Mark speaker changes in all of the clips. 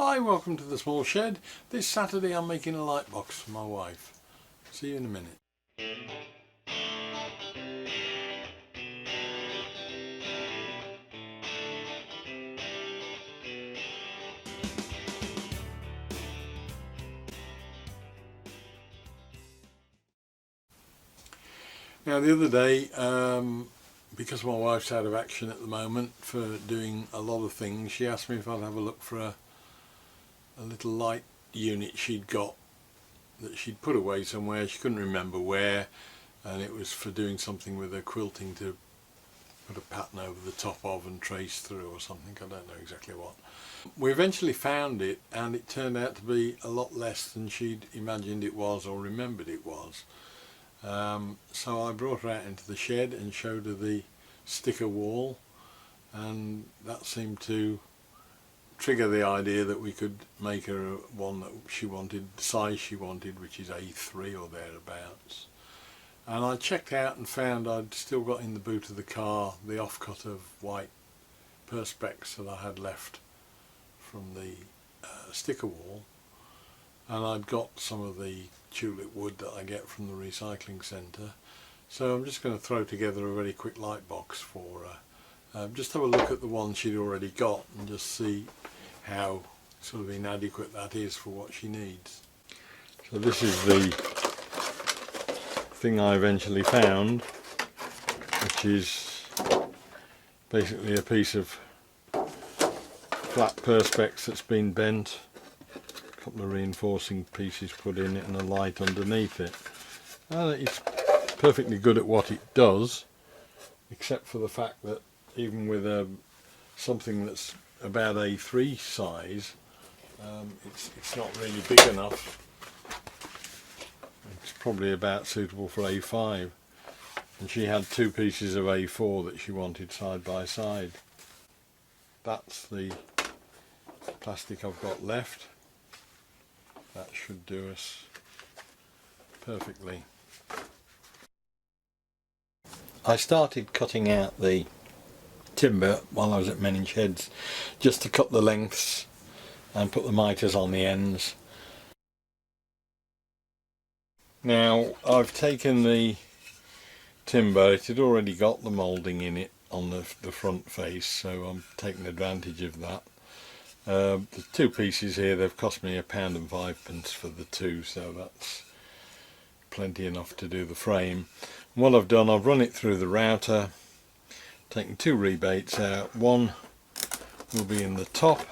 Speaker 1: Hi, welcome to the small shed. This Saturday I'm making a light box for my wife. See you in a minute. Now the other day, because my wife's out of action at the moment for doing a lot of things, she asked me if I'd have a look for a little light unit she'd got that she'd put away somewhere. She couldn't remember where, and it was for doing something with her quilting, to put a pattern over the top of and trace through or something. I don't know exactly what. We eventually found it, and it turned out to be a lot less than she'd imagined it was or remembered it was. So I brought her out into the shed and showed her the sticker wall, and that seemed to trigger the idea that we could make her one that she wanted, the size she wanted, which is A3 or thereabouts. And I checked out and found I'd still got in the boot of the car the offcut of white perspex that I had left from the sticker wall, and I'd got some of the tulip wood that I get from the recycling centre. So I'm just going to throw together a very quick light box for her. Just have a look at the one she'd already got and just see how sort of inadequate that is for what she needs. So this is the thing I eventually found, which is basically a piece of flat perspex that's been bent, a couple of reinforcing pieces put in it and a light underneath it. It's perfectly good at what it does, except for the fact that even with something that's about A3 size, it's not really big enough. It's probably about suitable for A5, and she had two pieces of A4 that she wanted side by side. That's the plastic I've got left. That should do us perfectly. I started cutting out the timber while I was at Menning Sheds, just to cut the lengths and put the mitres on the ends. Now I've taken the timber, it had already got the moulding in it on the front face, so I'm taking advantage of that. The two pieces here, they've cost me £1.05 for the two, so that's plenty enough to do the frame. And what I've done, I've run it through the router, taking two rebates out. One will be in the top,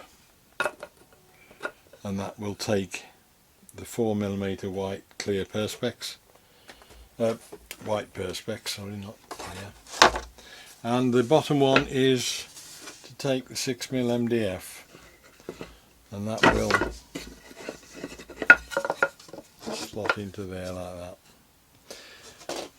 Speaker 1: and that will take the 4mm white clear perspex, white perspex, sorry, not clear. And the bottom one is to take the 6mm MDF, and that will slot into there like that.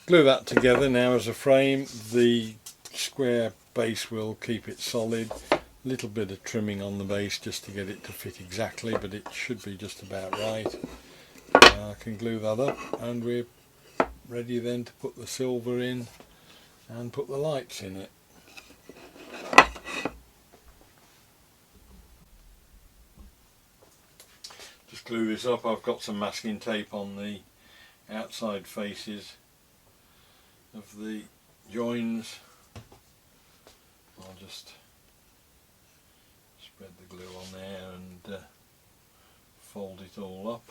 Speaker 1: Glue that together now as a frame. The square base will keep it solid. A little bit of trimming on the base just to get it to fit exactly, but it should be just about right. I can glue that up, and we're ready then to put the silver in and put the lights in it. Just glue this up. I've got some masking tape on the outside faces of the joins. I'll just spread the glue on there and fold it all up.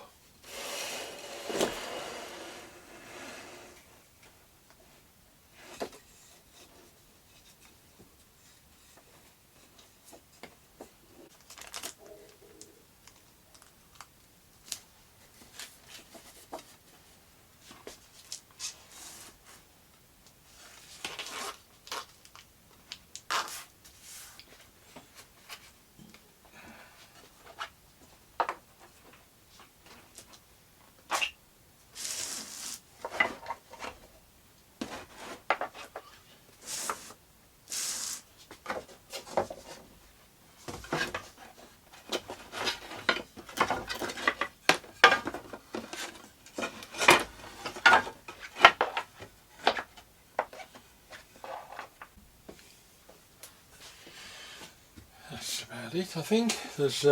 Speaker 1: That's about it, I think. There's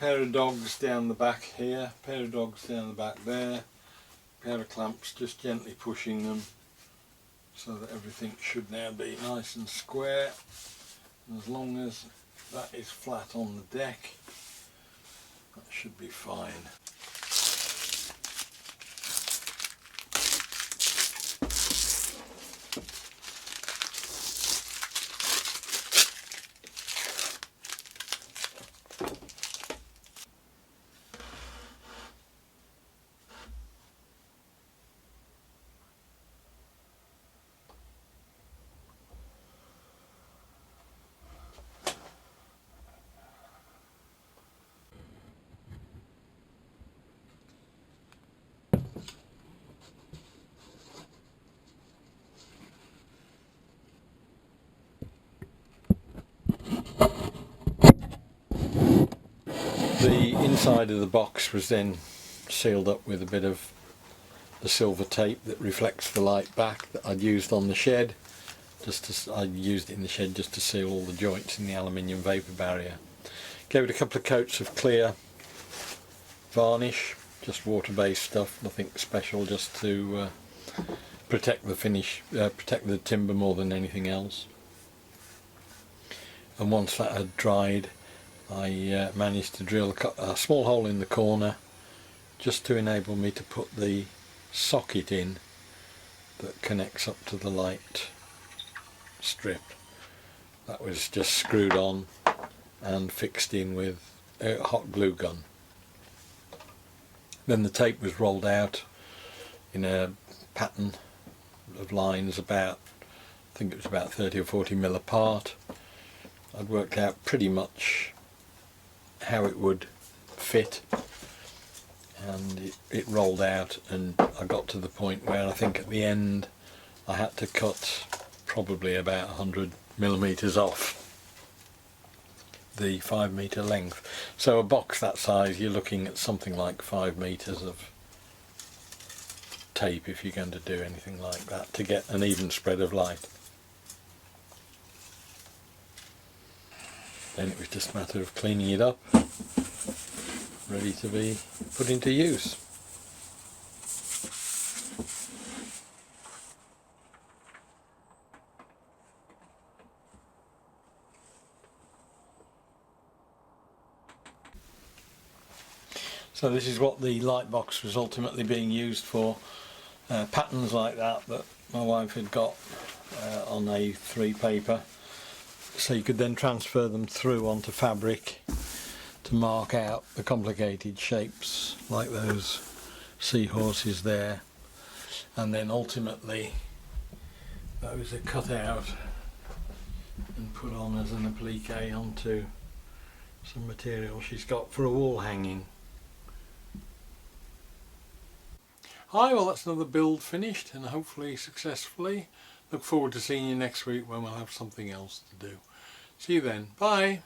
Speaker 1: pair of dogs down the back here, pair of dogs down the back there, pair of clamps, just gently pushing them so that everything should now be nice and square. And as long as that is flat on the deck, that should be fine. The inside of the box was then sealed up with a bit of the silver tape that reflects the light back that I'd used on the shed. I used it in the shed just to seal all the joints in the aluminium vapour barrier. Gave it a couple of coats of clear varnish, just water-based stuff, nothing special, just to protect the finish, protect the timber more than anything else. And once that had dried, I managed to drill a small hole in the corner just to enable me to put the socket in that connects up to the light strip. That was just screwed on and fixed in with a hot glue gun. Then the tape was rolled out in a pattern of lines about, I think it was about 30 or 40 mil apart. I'd worked out pretty much how it would fit, and it rolled out, and I got to the point where I think at the end I had to cut probably about 100 millimeters off the 5 meter length. So a box that size, you're looking at something like 5 meters of tape if you're going to do anything like that to get an even spread of light. Then it was just a matter of cleaning it up, ready to be put into use. So this is what the light box was ultimately being used for. Patterns like that my wife had got on A3 paper, so you could then transfer them through onto fabric to mark out the complicated shapes like those seahorses there, and then ultimately those are cut out and put on as an applique onto some material she's got for a wall hanging. Hi, well that's another build finished, and hopefully successfully. Look forward to seeing you next week when we'll have something else to do. See you then. Bye.